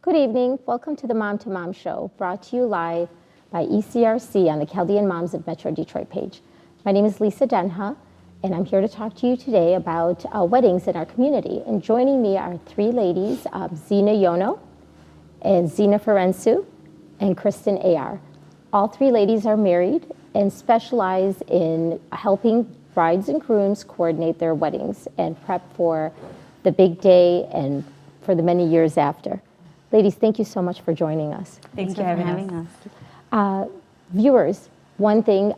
Good evening. Welcome to the Mom to Mom Show, brought to you live by ECRC on the Chaldean Moms of Metro Detroit page. My name is Lisa Denha, and I'm here to talk to you today about weddings in our community. And joining me are three ladies, Zina Yono, and Zina Ferencu, and Kristen Ayar. All three ladies are married and specialize in helping brides and grooms coordinate their weddings and prep for the big day and for the many years after. Ladies, thank you so much for joining us. Thanks for having us. Viewers, one thing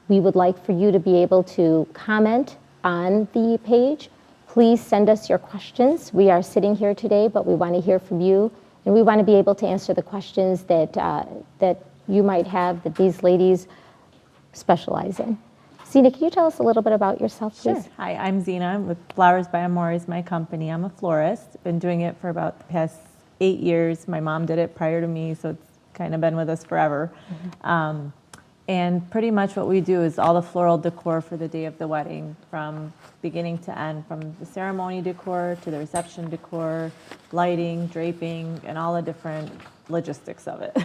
we would like for you to be able to comment on the page. Please send us your questions. We are sitting here today, but we want to hear from you, and we want to be able to answer the questions that you might have that these ladies specialize in. Zina, can you tell us a little bit about yourself, please? Sure. Hi, I'm Zina with Flowers by Amore is my company. I'm a florist. Been doing it for about the past 8 years. My mom did it prior to me, so it's kind of been with us forever. Mm-hmm. And pretty much what we do is all the floral decor for the day of the wedding, from beginning to end, from the ceremony decor to the reception decor, lighting, draping, and all the different logistics of it.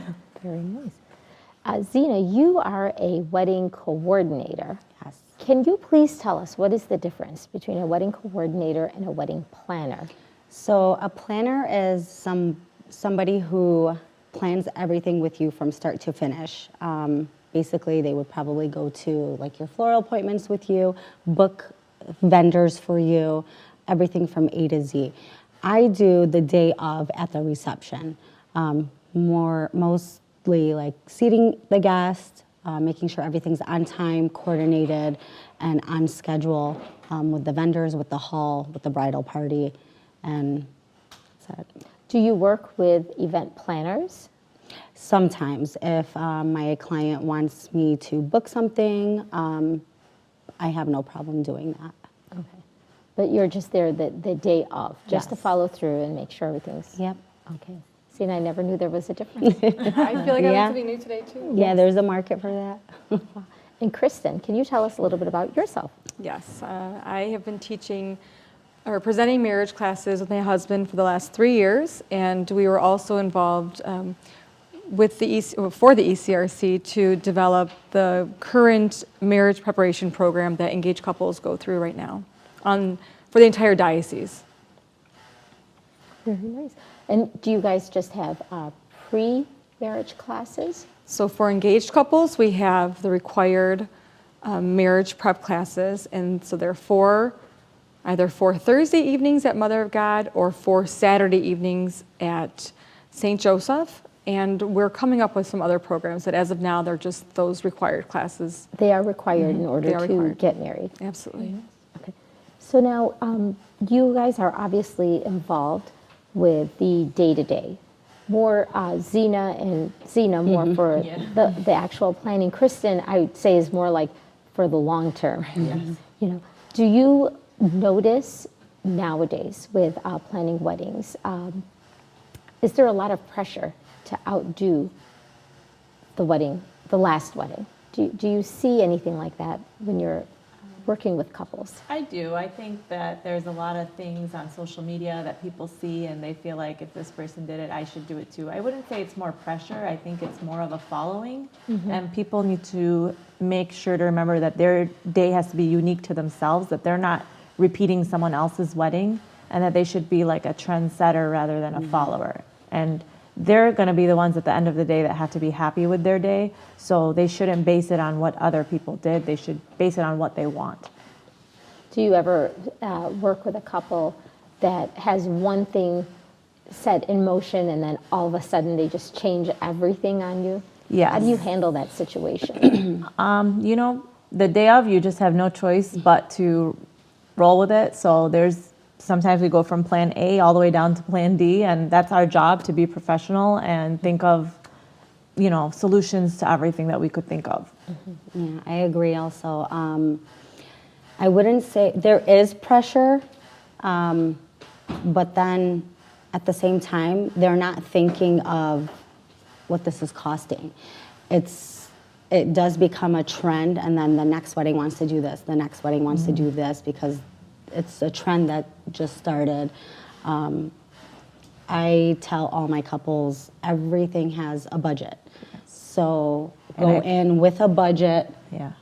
Very nice. Zina, you are a wedding coordinator. Yes. Can you please tell us what is the difference between a wedding coordinator and a wedding planner? So a planner is somebody who plans everything with you from start to finish. Basically, they would probably go to like your floral appointments with you, book vendors for you, everything from A to Z. I do the day of at the reception, mostly like seating the guest, making sure everything's on time, coordinated, and on schedule with the vendors, with the hall, with the bridal party. And that's it. Do you work with event planners? Sometimes, if my client wants me to book something, I have no problem doing that. Okay. But you're just there the day of, just to Yes. follow through and make sure everything's... Yep. Okay. See, and I never knew there was a difference. I feel like I Yeah. have to be new today, too. Yeah, there's a market for that. And Kristen, can you tell us a little bit about yourself? Yes, I have been teaching or presenting marriage classes with my husband for the last 3 years, and we were also involved with for the ECRC to develop the current marriage preparation program that engaged couples go through right now for the entire diocese. Very nice. And do you guys just have pre-marriage classes? So for engaged couples, we have the required marriage prep classes, and so they're either 4 Thursday evenings at Mother of God or 4 Saturday evenings at St. Joseph. And we're coming up with some other programs that as of now, they're just those required classes. They are required in They order are to required. get married. Absolutely. Okay. So now, you guys are obviously involved with the day-to-day. More Zina more for the actual planning. Kristen, I would say, is more like for the long term. Yes. You know, do you notice nowadays with planning weddings, is there a lot of pressure to outdo the wedding, the last wedding? Do you see anything like that when you're working with couples? I do. I think that there's a lot of things on social media that people see and they feel like if this person did it, I should do it too. I wouldn't say it's more pressure. I think it's more of a following. Mm-hmm. And people need to make sure to remember that their day has to be unique to themselves, that they're not repeating someone else's wedding, and that they should be like a trendsetter rather than a follower. And they're going to be the ones at the end of the day that have to be happy with their day. So they shouldn't base it on what other people did. They should base it on what they want. Do you ever work with a couple that has one thing set in motion and then all of a sudden they just change everything on you? Yes. How do you handle that situation? You know, the day of, you just have no choice but to roll with it. So sometimes we go from plan A all the way down to plan D, and that's our job, to be professional and think of, you know, solutions to everything that we could think of. Yeah, I agree also. I wouldn't say there is pressure, but then at the same time, they're not thinking of what this is costing. It does become a trend, and then the next wedding wants to do this, the next wedding wants to do this, because it's a trend that just started. I tell all my couples everything has a budget. So go in with a budget. Yeah.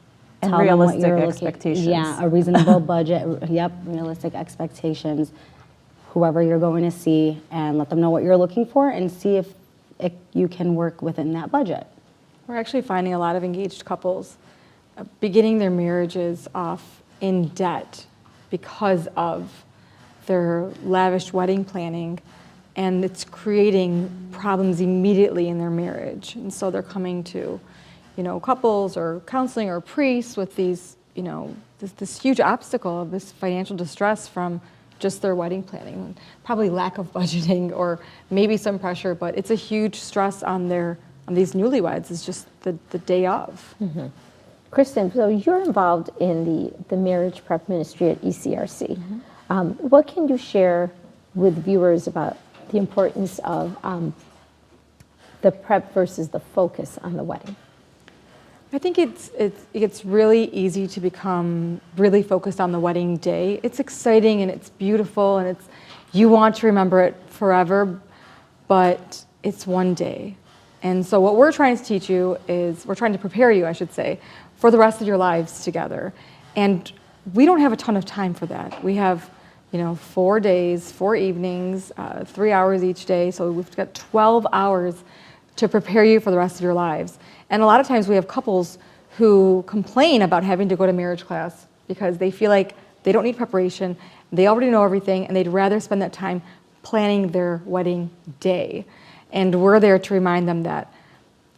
And Tell them what realistic you're expectations. Yeah, a reasonable budget. Yep, realistic expectations. Whoever you're going to see, and let them know what you're looking for, and see if you can work within that budget. We're actually finding a lot of engaged couples beginning their marriages off in debt because of their lavish wedding planning, and it's creating problems immediately in their marriage. And so they're coming to, couples or counseling or priests with these, this huge obstacle of this financial distress from just their wedding planning, probably lack of budgeting or maybe some pressure, but it's a huge stress on these newlyweds. It's just the day of. Mm-hmm. Kristen, so you're involved in the marriage prep ministry at ECRC. Mm-hmm. What can you share with viewers about the importance of the prep versus the focus on the wedding? I think it's really easy to become really focused on the wedding day. It's exciting and it's beautiful and you want to remember it forever, but it's one day. And so what we're trying to teach you is, we're trying to prepare you, I should say, for the rest of your lives together. And we don't have a ton of time for that. We have 4 days, 4 evenings, 3 hours each day. So we've got 12 hours to prepare you for the rest of your lives. And a lot of times we have couples who complain about having to go to marriage class because they feel like they don't need preparation, they already know everything, and they'd rather spend that time planning their wedding day. And we're there to remind them that,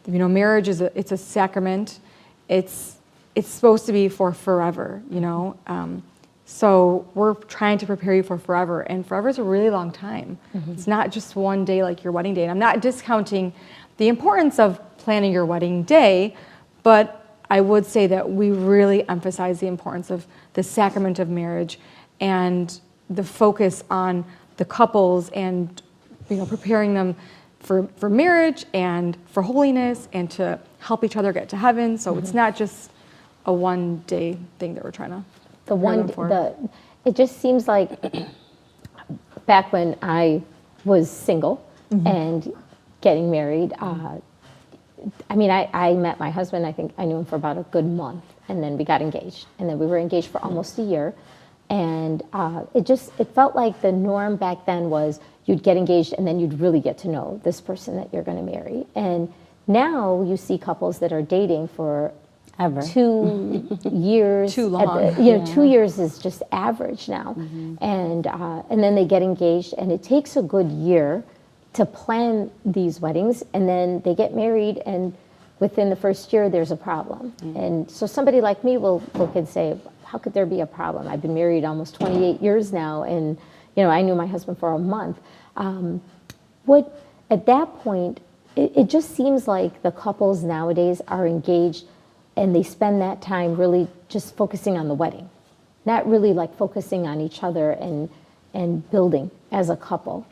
marriage it's a sacrament. It's supposed to be for forever, So we're trying to prepare you for forever, and forever is a really long time. Mm-hmm. It's not just one day like your wedding day. And I'm not discounting the importance of planning your wedding day, but I would say that we really emphasize the importance of the sacrament of marriage and the focus on the couples and preparing them for marriage and for holiness and to help each other get to heaven. So it's not just a one-day thing that we're trying to it just seems like back when I was single and getting married, I met my husband, I think I knew him for about a good month, and then we got engaged. And then we were engaged for almost a year. And it felt like the norm back then was you'd get engaged and then you'd really get to know this person that you're going to marry. And now you see couples that are dating for ever 2 years. Too long. 2 years is just average now. And then they get engaged, and it takes a good year to plan these weddings, and then they get married, and within the first year there's a problem. And so somebody like me will look and say, how could there be a problem? I've been married almost 28 years now, and I knew my husband for a month. At that point, it just seems like the couples nowadays are engaged and they spend that time really just focusing on the wedding, not really like focusing on each other and building as a couple.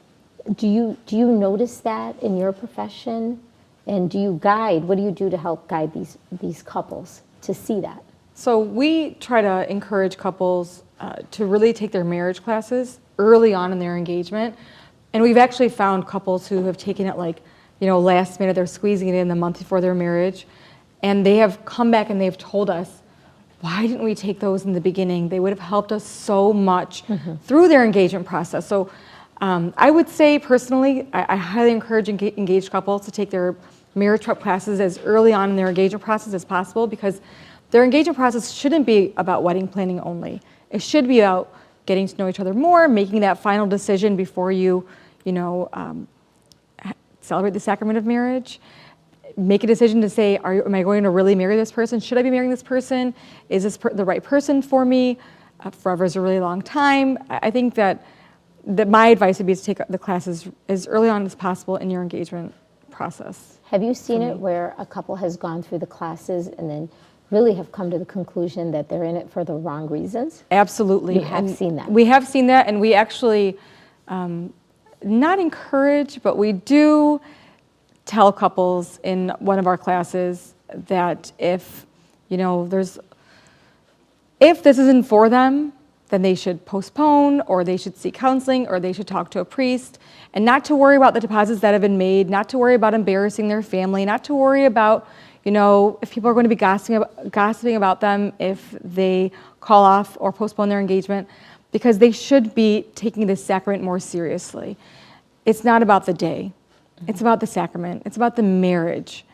Do you notice that in your profession? And do you guide? What do you do to help guide these couples to see that? So we try to encourage couples to really take their marriage classes early on in their engagement. And we've actually found couples who have taken it last minute, they're squeezing it in the month before their marriage. And they have come back and they've told us, why didn't we take those in the beginning? They would have helped us so much through their engagement process. So I would say personally, I highly encourage engaged couples to take their marriage prep classes as early on in their engagement process as possible, because their engagement process shouldn't be about wedding planning only. It should be about getting to know each other more, making that final decision before you, celebrate the sacrament of marriage. Make a decision to say, am I going to really marry this person? Should I be marrying this person? Is this the right person for me? Forever is a really long time. I think that my advice would be to take the classes as early on as possible in your engagement process. Have you seen it where a couple has gone through the classes and then really have come to the conclusion that they're in it for the wrong reasons? Absolutely. You have seen that? We have seen that, and we actually not encourage, but we do tell couples in one of our classes that if this isn't for them, then they should postpone, or they should seek counseling, or they should talk to a priest, and not to worry about the deposits that have been made, not to worry about embarrassing their family, not to worry about, if people are going to be gossiping about them if they call off or postpone their engagement, because they should be taking this sacrament more seriously. It's not about the day. It's about the sacrament. It's about the marriage.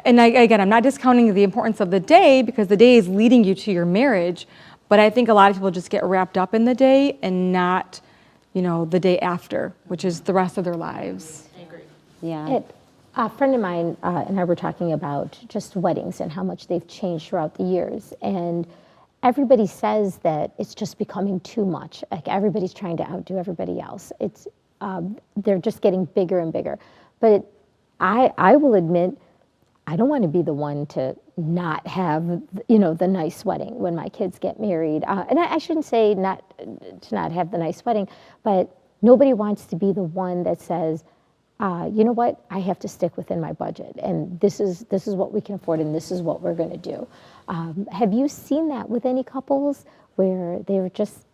And again, I'm not discounting the importance of the day, because the day is leading you to your marriage, but I think a lot of people just get wrapped up in the day and not, the day after, which is the rest of their lives. Yeah. A friend of mine and I were talking about just weddings and how much they've changed throughout the years. And everybody says that it's just becoming too much. Like everybody's trying to outdo everybody else. They're just getting bigger and bigger. But I will admit, I don't want to be the one to not have, the nice wedding when my kids get married. And I shouldn't say not have the nice wedding, but nobody wants to be the one that says, you know what, I have to stick within my budget, and this is what we can afford, and this is what we're going to do. Have you seen that with any couples where they're just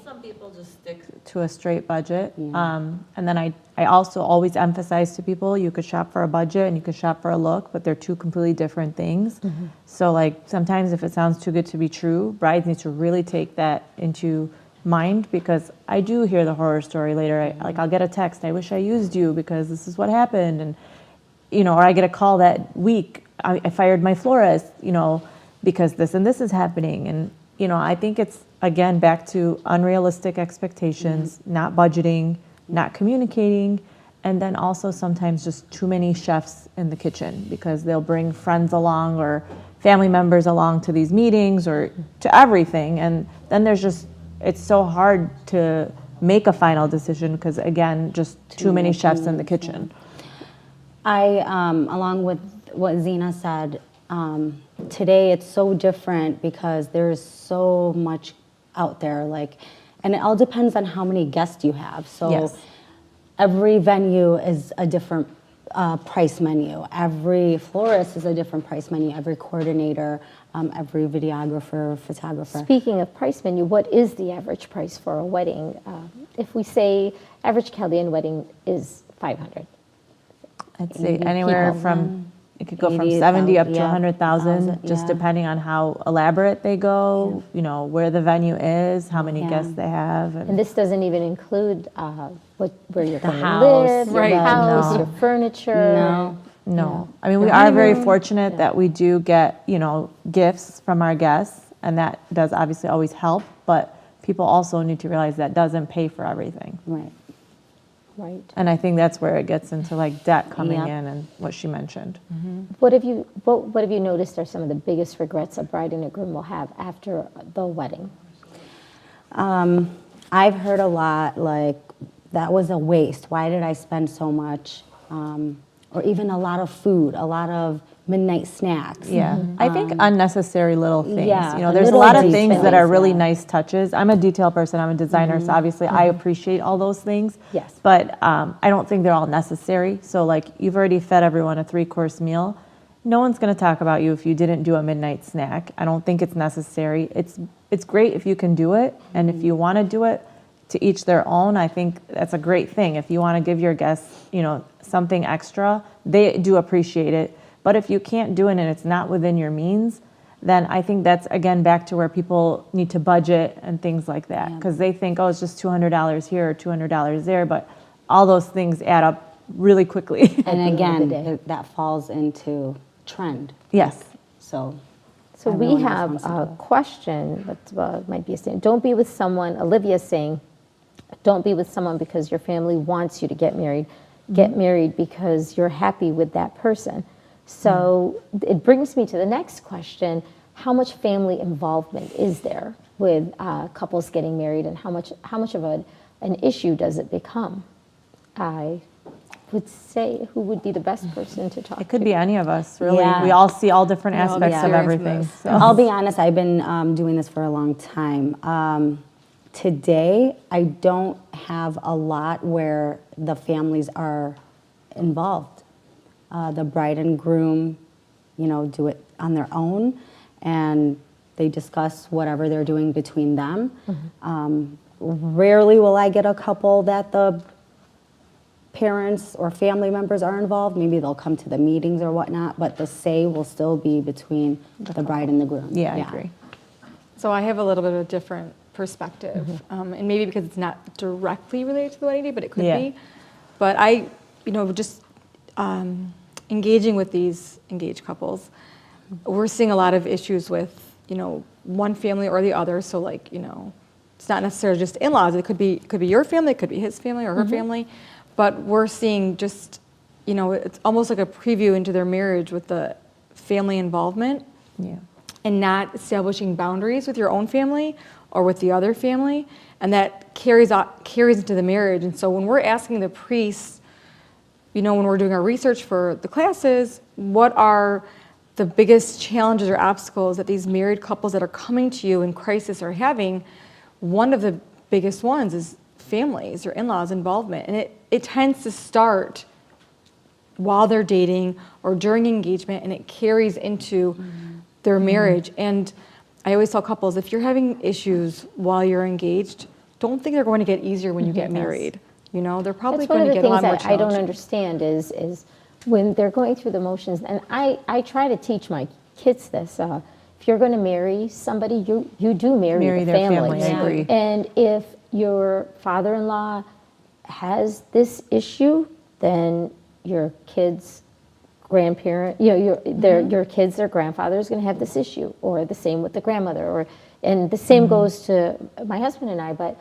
Some people just stick to a straight budget. And then I also always emphasize to people, you could shop for a budget and you could shop for a look, but they're two completely different things. So like sometimes if it sounds too good to be true, brides need to really take that into mind, because I do hear the horror story later. I'll get a text, I wish I used you because this is what happened. And, or I get a call that week, I fired my florist, because this and this is happening. And, I think it's, again, back to unrealistic expectations, not budgeting, not communicating, and then also sometimes just too many chefs in the kitchen, because they'll bring friends along or family members along to these meetings or to everything. And then it's so hard to make a final decision because, again, just too many chefs in the kitchen. Along with what Zena said, today it's so different because there's so much out there, and it all depends on how many guests you have. So Yes. every venue is a different price menu. Every florist is a different price menu. Every coordinator, every videographer, photographer. Speaking of price menu, what is the average price for a wedding? If we say average Chaldean wedding is $500. I'd say 80 anywhere people, from, it could go from 80,000, 70 up to yeah, 100,000, 1,000, just yeah. depending on how elaborate they go, where the venue is, how many Yeah. guests they have. And this doesn't even include where you're going to house, live, your Right. house, No. your furniture. No. No, I mean, we are very fortunate that we do get, gifts from our guests, and that does obviously always help, but people also need to realize that doesn't pay for everything. Right. Right. And I think that's where it gets into debt coming Yep. in and what she mentioned. What have you noticed are some of the biggest regrets a bride and a groom will have after the wedding? I've heard a lot that was a waste. Why did I spend so much? Or even a lot of food, a lot of midnight snacks. Yeah, I think unnecessary little things. yeah, There's a little lot of things that are details, really yeah. nice touches. I'm a detail person, I'm a designer, so obviously I appreciate all those things. Yes. But I don't think they're all necessary. So you've already fed everyone a 3-course meal. No one's gonna talk about you if you didn't do a midnight snack. I don't think it's necessary. It's great if you can do it, and if you wanna do it, to each their own. I think that's a great thing. If you wanna give your guests, something extra, they do appreciate it. But if you can't do it and it's not within your means, then I think that's, again, back to where people need to budget and things like that. Because they think, oh, it's just $200 here or $200 there, but all those things add up really quickly. And the end of the again, day. that falls into trend. Yes. So So we everyone have a responsible. question that might be a statement. Don't be with someone, Olivia's saying, don't be with someone because your family wants you to get married. Get married because you're happy with that person. So it brings me to the next question. How much family involvement is there with couples getting married, and how much of an issue does it become? I would say, who would be the best person to talk to? It could be any of us, really. Yeah. We all see all different We all aspects of experience everything. this. So. I'll be honest, I've been doing this for a long time. Today, I don't have a lot where the families are involved. The bride and groom, do it on their own. And They discuss whatever they're doing between them. Rarely will I get a couple that the parents or family members are involved. Maybe they'll come to the meetings or whatnot, but the say will still be between the bride and the groom. Yeah, I agree. So I have a little bit of a different perspective, and maybe because it's not directly related to the wedding day, but it could Yeah. be. But I, just engaging with these engaged couples, we're seeing a lot of issues with, one family or the other. So like, it's not necessarily just in-laws. It could be your family, it could be his family or her family. But we're seeing just, it's almost like a preview into their marriage with the family involvement. Yeah. And not establishing boundaries with your own family or with the other family, and that carries into the marriage. And so when we're asking the priests, when we're doing our research for the classes, what are the biggest challenges or obstacles that these married couples that are coming to you in crisis are having, one of the biggest ones is families or in-laws involvement. And it tends to start while they're dating or during engagement, and it carries into their marriage. And I always tell couples, if you're having issues while you're engaged, don't think they're going to get easier when you get married. They're probably That's one going of to the get a lot things more that I don't challenging. understand is when they're going through the motions, and I try to teach my kids this. If you're going to marry somebody, you do marry the their family. family, I agree. And if your father-in-law has this issue, then your kids' grandparent, your kids, their grandfather is going to have this issue, or the same with the grandmother, and the same goes to my husband and I. But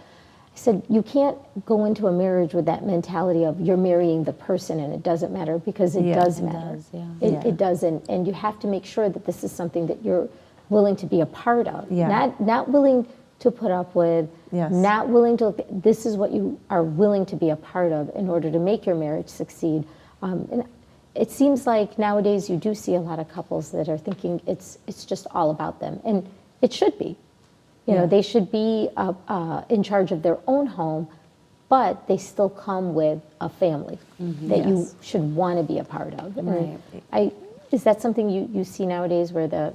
I said, you can't go into a marriage with that mentality of you're marrying the person and it doesn't matter, because it does matter. It doesn't, and you have to make sure that this is something that you're willing to be a part of, not willing to put up with, not willing to. This is what you are willing to be a part of in order to make your marriage succeed. And it seems like nowadays you do see a lot of couples that are thinking it's just all about them, and it should be. They should be in charge of their own home, but they still come with a family that you should want to be a part of. And is that something you see nowadays, where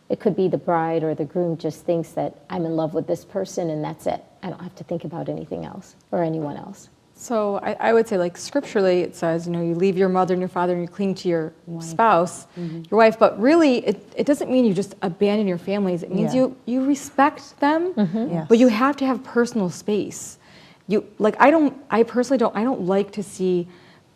it could be the bride or the groom just thinks that I'm in love with this person and that's it. I don't have to think about anything else or anyone else. So I would say, like, scripturally it says, you leave your mother and your father and you cling to your spouse, your wife, but really it doesn't mean you just abandon your families. It means you respect them, but you have to have personal space. I personally don't like to see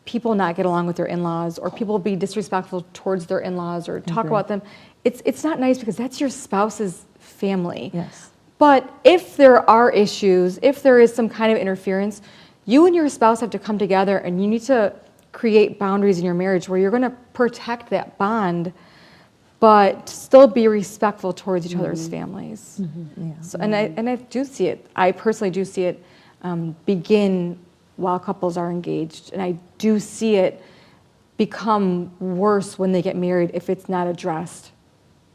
people not get along with their in-laws, or people be disrespectful towards their in-laws or talk about them. It's not nice, because that's your spouse's family. Yes. But if there are issues, if there is some kind of interference, you and your spouse have to come together, and you need to create boundaries in your marriage where you're going to protect that bond, but still be respectful towards each other's families. So, and I do see it. I personally do see it begin while couples are engaged, and I do see it become worse when they get married if it's not addressed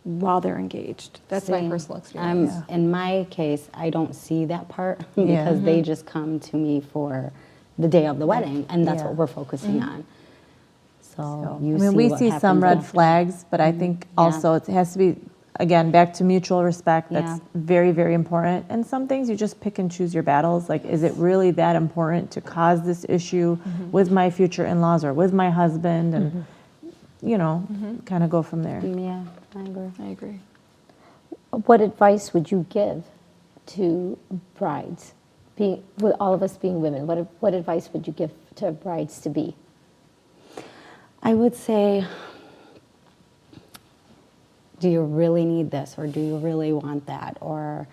while they're engaged. That's my personal experience. In my case, I don't see that part because they just come to me for the day of the wedding, and that's what we're focusing on. So we see some red flags, but I think also it has to be, again, back to mutual respect. That's very, very important. And some things you just pick and choose your battles. Like, is it really that important to cause this issue with my future in-laws or with my husband? And kind of go from there. Yeah, I agree. What advice would you give to brides, with all of us being women? What advice would you give to brides to be? I would say, do you really need this, or do you really want that, or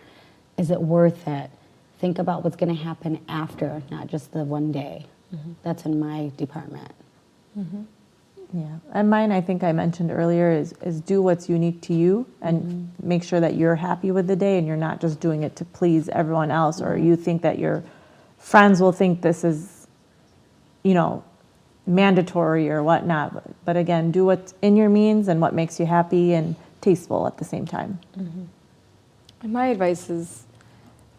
is it worth it? Think about what's going to happen after, not just the one day. That's in my department. Yeah, and mine, I think I mentioned earlier, is do what's unique to you, and make sure that you're happy with the day, and you're not just doing it to please everyone else, or you think that your friends will think this is, mandatory or whatnot. But again, do what's in your means and what makes you happy and tasteful at the same time. And my advice is,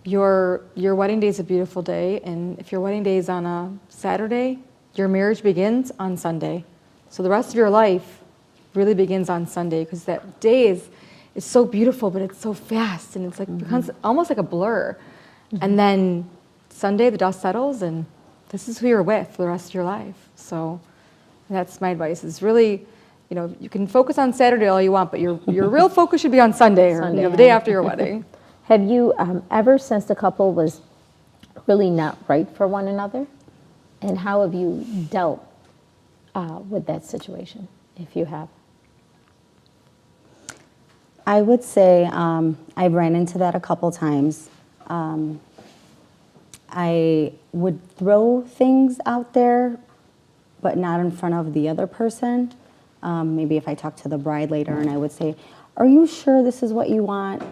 your wedding day is a beautiful day, and if your wedding day is on a Saturday, your marriage begins on Sunday. So the rest of your life really begins on Sunday, because that day is it's so beautiful, but it's so fast, and it's like becomes almost like a blur. And then Sunday, the dust settles, and this is who you're with for the rest of your life. So that's my advice, is really, you can focus on Saturday all you want, but your real focus should be on Sunday, or the day after your wedding. Have you ever sensed a couple was really not right for one another? And how have you dealt with that situation, if you have? I would say I've ran into that a couple times. I would throw things out there, but not in front of the other person. Maybe if I talk to the bride later and I would say, are you sure this is what you want?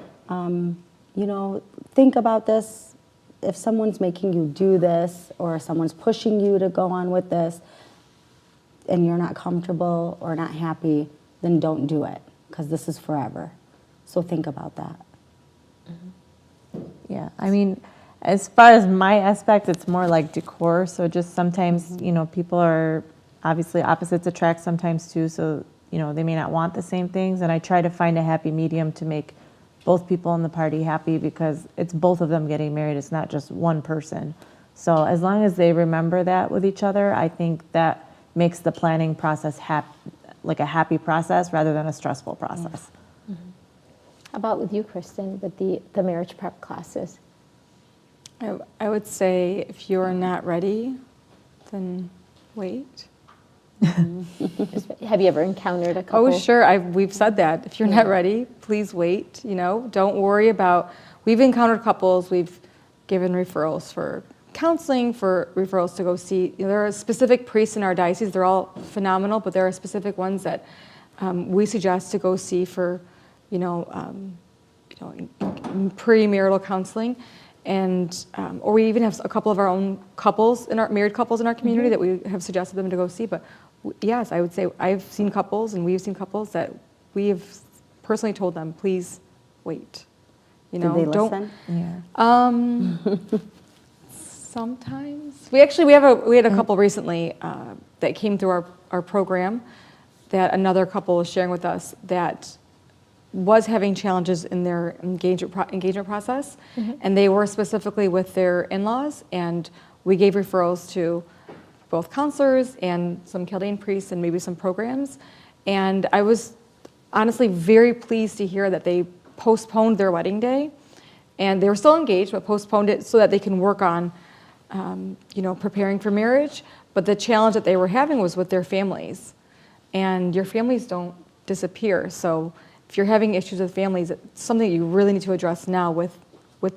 Think about this. If someone's making you do this, or someone's pushing you to go on with this, and you're not comfortable or not happy, then don't do it, because this is forever. So think about that. Yeah, I mean, as far as my aspect, it's more like decor. So just sometimes, people are obviously opposites attract sometimes too. So, they may not want the same things. And I try to find a happy medium to make both people in the party happy, because it's both of them getting married. It's not just one person. So as long as they remember that with each other, I think that makes the planning process like a happy process rather than a stressful process. How about with you, Kristen, with the marriage prep classes? I would say if you're not ready, then wait. Have you ever encountered a couple? Oh, sure. We've said that. If you're not ready, please wait. Don't worry about. We've encountered couples. We've given referrals for counseling, for referrals to go see. There are specific priests in our diocese. They're all phenomenal, but there are specific ones that we suggest to go see for, premarital counseling. And or we even have a couple of our own couples, married couples in our community that we have suggested them to go see. But yes, I would say I've seen couples, and we've seen couples that we have personally told them, please wait. Did they don't. listen? Yeah. Sometimes we had a couple recently that came through our program that another couple was sharing with us that was having challenges in their engagement process, and they were specifically with their in-laws, and we gave referrals to both counselors and some Chaldean priests and maybe some programs, and I was honestly very pleased to hear that they postponed their wedding day, and they were still engaged, but postponed it so that they can work on preparing for marriage. But the challenge that they were having was with their families, and your families don't disappear. So if you're having issues with families, it's something you really need to address now with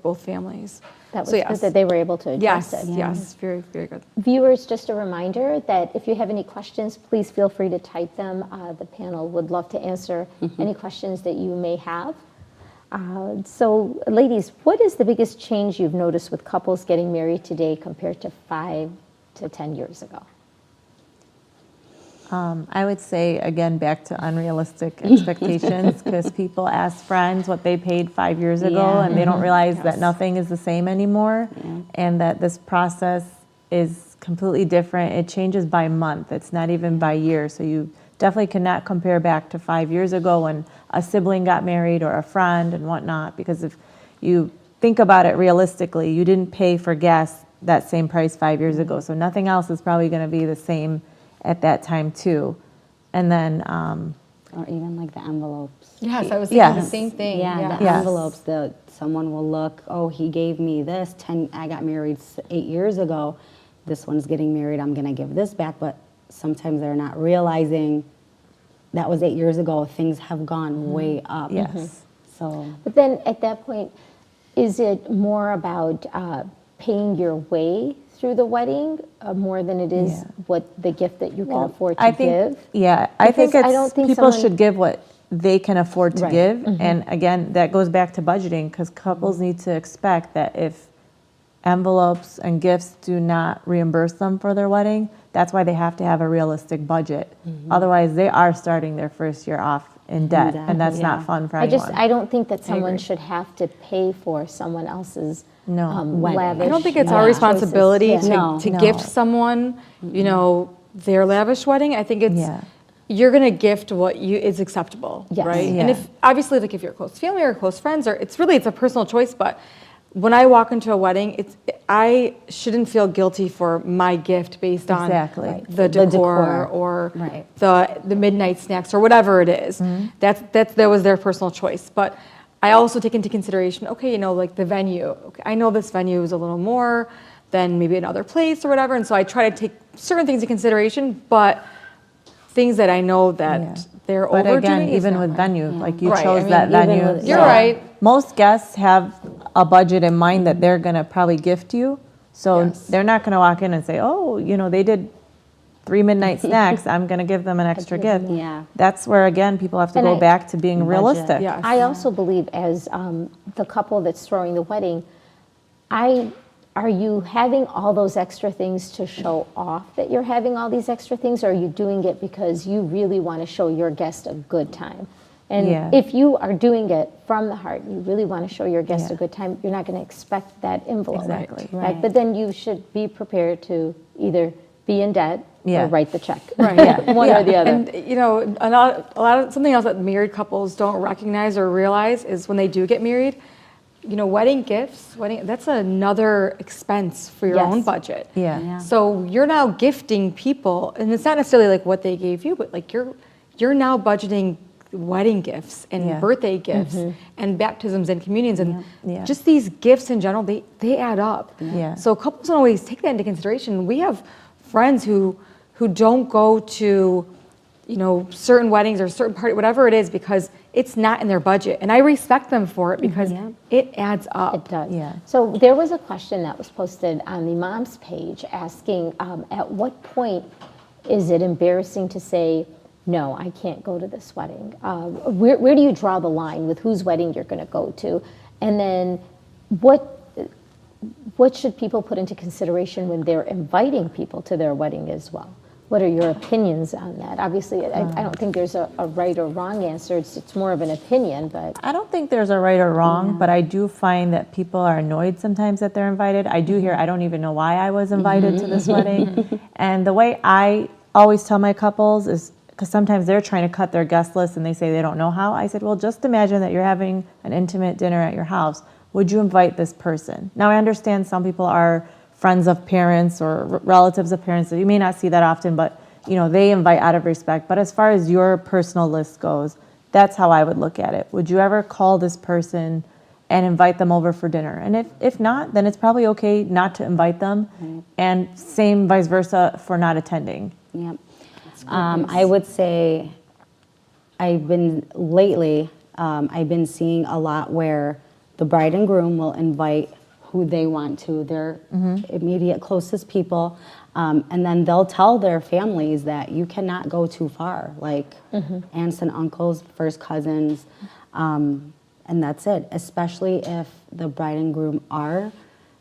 both families. That was So, good yes. that they were able to address Yes, it. yes, very, very good. Viewers, just a reminder that if you have any questions, please feel free to type them. The panel would love to answer any questions that you may have. So, ladies, what is the biggest change you've noticed with couples getting married today compared to 5 to 10 years ago? I would say, again, back to unrealistic expectations, because people ask friends what they paid 5 years ago, Yeah. and they don't realize that nothing is the same anymore, and that this process is completely different. It changes by month. It's not even by year. So you definitely cannot compare back to 5 years ago when a sibling got married or a friend and whatnot, because if you think about it realistically, you didn't pay for gas that same price 5 years ago. So nothing else is probably going to be the same at that time too. And then Or even like the envelopes. Yes, I was thinking the Yes. same thing. Yeah, the Yes. envelopes that someone will look, oh, he gave me this, I got married 8 years ago. This one's getting married, I'm gonna give this back. But sometimes they're not realizing that was 8 years ago. Things have gone way up. yes. So, But then at that point, is it more about paying your way through the wedding more than it is Yeah. what the gift that you can Well, afford to I think, give? yeah, I think Because I it's, don't think people someone- should give what they can afford to Right. give. And again, that goes back to budgeting, because couples need to expect that if envelopes and gifts do not reimburse them for their wedding, that's why they have to have a realistic budget. Otherwise, they are starting their first year off in debt, debt, and that's yeah. not fun for I anyone. I don't think that someone agree. should have to pay for someone else's No. Wedding. lavish. I don't think it's Yeah. our responsibility choices. No. to No. gift someone, their lavish wedding. I think it's Yeah. you're gonna gift what is acceptable, Yes. right? Yeah. And if obviously, like if you're close family or close friends, or it's a personal choice. But when I walk into a wedding, I shouldn't feel guilty for my gift based on Exactly. the The decor decor. or Right. the midnight snacks or whatever it is. That was their personal choice. But I also take into consideration, okay, like the venue. Okay, I know this venue is a little more than maybe another place or whatever, and so I try to take certain things into consideration, but things that I know that Yeah. they're But overdoing again, is even not with right. venue, like you Right, I chose mean, that even venue. with- You're so right. Most guests have a budget in mind that they're gonna probably gift you. So Yes. they're not gonna walk in and say, oh, they did 3 midnight snacks, I'm gonna give them an extra gift. Yeah. That's where, again, people have to And go I- back to being realistic. Yes. I also believe as the couple that's throwing the wedding, are you having all those extra things to show off that you're having all these extra things, or are you doing it because you really want to show your guest a good time? And Yeah. if you are doing it from the heart, you really want to show your guest Yeah. a good time, you're not going to expect that envelope. Exactly. Right? But then you should be prepared to either be in debt Yeah. or write the check. Right. One or the other. And a lot of something else that married couples don't recognize or realize is when they do get married, wedding gifts, that's another expense for your Yes. own budget. Yeah. Yeah. So you're now gifting people, and it's not necessarily like what they gave you, but like you're now budgeting wedding gifts and Yeah. birthday gifts and baptisms and communions and Yeah. just these gifts in general, they add up. Yeah. So couples don't always take that into consideration. We have friends who don't go to certain weddings or certain party, whatever it is, because it's not in their budget, and I respect them for it because it adds up. It does. Yeah. So there was a question that was posted on the mom's page asking, at what point is it embarrassing to say, no, I can't go to this wedding? Where do you draw the line with whose wedding you're going to go to? And then what should people put into consideration when they're inviting people to their wedding as well? What are your opinions on that? Obviously, I don't think there's a right or wrong answer. It's more of an opinion, but I don't think there's a right or wrong, but I do find that people are annoyed sometimes that they're invited. I do hear, I don't even know why I was invited to this wedding. And the way I always tell my couples is, because sometimes they're trying to cut their guest list and they say they don't know how. I said, well, just imagine that you're having an intimate dinner at your house. Would you invite this person? Now, I understand some people are friends of parents or relatives of parents. So you may not see that often, but they invite out of respect. But as far as your personal list goes, that's how I would look at it. Would you ever call this person and invite them over for dinner? And if not, then it's probably okay not to invite them. And same vice versa for not attending. Yep. I would say I've been seeing a lot where the bride and groom will invite who they want to, their immediate closest people, and then they'll tell their families that you cannot go too far, like aunts and uncles, first cousins, and that's it, especially if the bride and groom are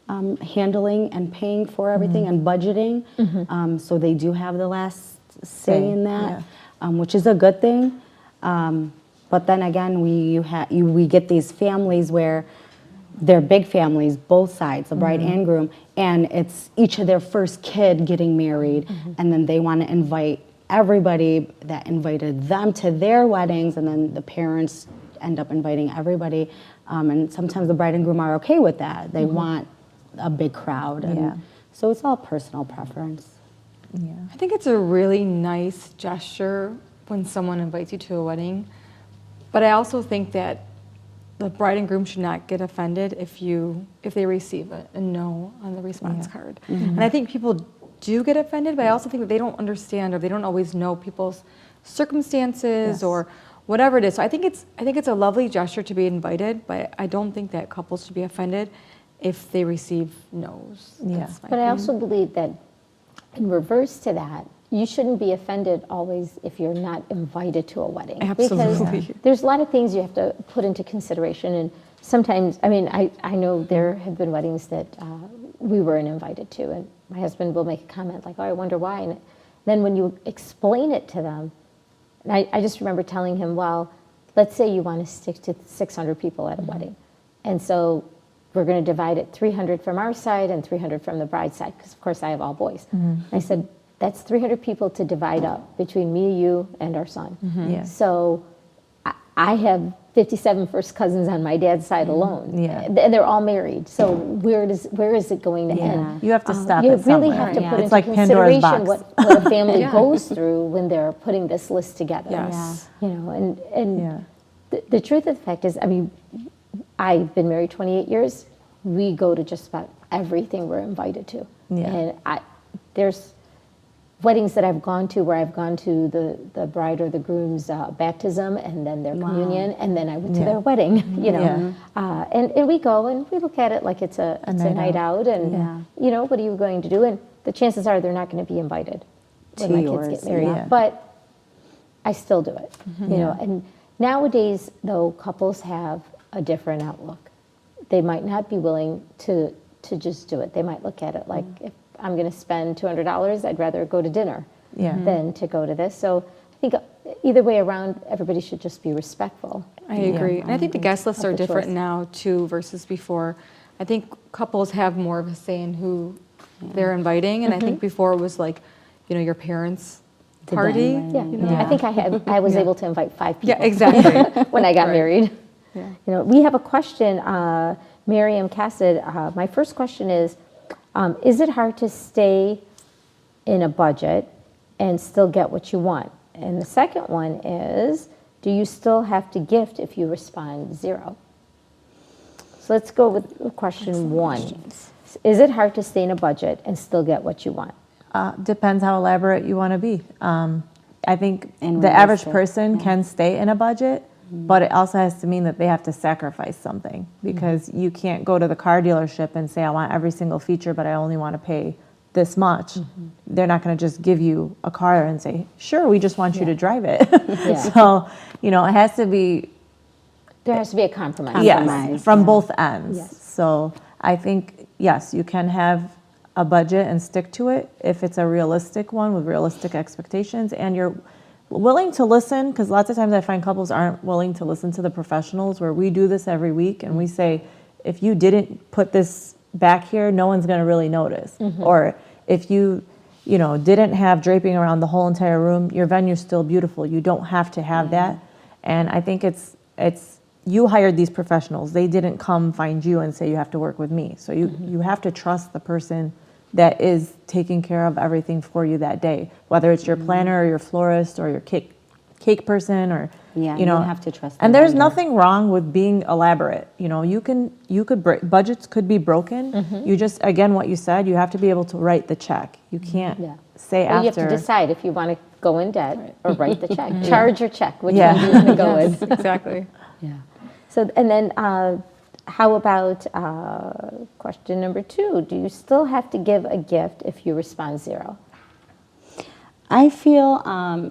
handling and paying for everything and budgeting, so they do have the last say in that, which is a good thing. But then again, we get these families where they're big families, both sides, the bride and groom, and it's each of their first kid getting married, and then they want to invite everybody that invited them to their weddings, and then the parents end up inviting everybody, and sometimes the bride and groom are okay with that. They want a big crowd, and so it's all personal preference. I think it's a really nice gesture when someone invites you to a wedding, but I also think that the bride and groom should not get offended if they receive a no on the response card. And I think people do get offended, but I also think that they don't understand or they don't always know people's circumstances or whatever it is. So I think it's a lovely gesture to be invited, but I don't think that couples should be offended if they receive no's. Yeah. That's my But I opinion. also believe that in reverse to that, you shouldn't be offended always if you're not invited to a wedding. Absolutely. Because there's a lot of things you have to put into consideration. And sometimes, I know there have been weddings that we weren't invited to. And my husband will make a comment like, oh, I wonder why. And then when you explain it to them, and I just remember telling him, well, let's say you want to stick to 600 people at a wedding. And so we're going to divide it 300 from our side and 300 from the bride's side, because of course I have all boys. I said, that's 300 people to divide up between me, you, and our son. Yeah. So I have 57 first cousins on my dad's side alone. Yeah. And they're all married. So where is it going to end? You have to stop You it really somewhere. have to Yeah. put It's into like Pandora's consideration box. what a family Yeah. goes through when they're putting this list together. Yes. You know, and Yeah. the truth of the fact is, I mean, I've been married 28 years. We go to just about everything we're invited to. Yeah. And there's weddings that I've gone to where I've gone to the bride or the groom's baptism and then their communion, and then I went to Yeah. their wedding, you know. Yeah. And we go and we look at it like it's a night out, and, you know, what are you going to do? And the chances are they're not going to be invited when To my yours, kids get married. yeah. But I still do it, you know. And nowadays, though, couples have a different outlook. They might not be willing to just do it. They might look at it like, if I'm going to spend $200, I'd rather go to dinner Yeah. than to go to this. So I think either way around, everybody should just be respectful. I agree. And I think the guest lists are the different choice. now too versus before. I think couples have more of a say in who they're inviting. And I think before it was like, you know, your parents' Did the party. inviting. Yeah, I think I was able to invite 5 people. Yeah, exactly. when I got Right. married. Yeah. You know, we have a question, Miriam Cassett. My first question is it hard to stay in a budget and still get what you want? And the second one is, do you still have to gift if you respond 0? So let's go with question 1. Is it hard to stay in a budget and still get what you want? Depends how elaborate you want to be. I think And the average realistic, person can stay in a budget, but it also has to mean that they have to sacrifice something, because you can't go to the car dealership and say, I want every single feature, but I only want to pay this much. They're not going to just give you a car and say, sure, we just want you to drive it. So, you know, it has to be, There has to be a compromise. yes, Compromise, from yeah. both ends. Yes. So I think, yes, you can have a budget and stick to it if it's a realistic one with realistic expectations, and you're willing to listen, because lots of times I find couples aren't willing to listen to the professionals, where we do this every week and we say, if you didn't put this back here, no one's going to really notice. Or if you know, didn't have draping around the whole entire room, your venue's still beautiful. You don't have to have that. And I think it's you hired these professionals. They didn't come find you and say you have to work with me. So you have to trust the person that is taking care of everything for you that day, whether it's your planner or your florist or your cake person, or Yeah, you know, you have to trust And the there's vendor. nothing wrong with being elaborate. You know, you could budgets could be broken. You just, again, what you said, you have to be able to write the check. You can't Yeah. say Well, you after. have to decide if you want to go in debt or write the check. Charge or check, which Yeah. one do you want to go with? Exactly. Yeah. So, and then how about question number 2? Do you still have to give a gift if you respond 0? I feel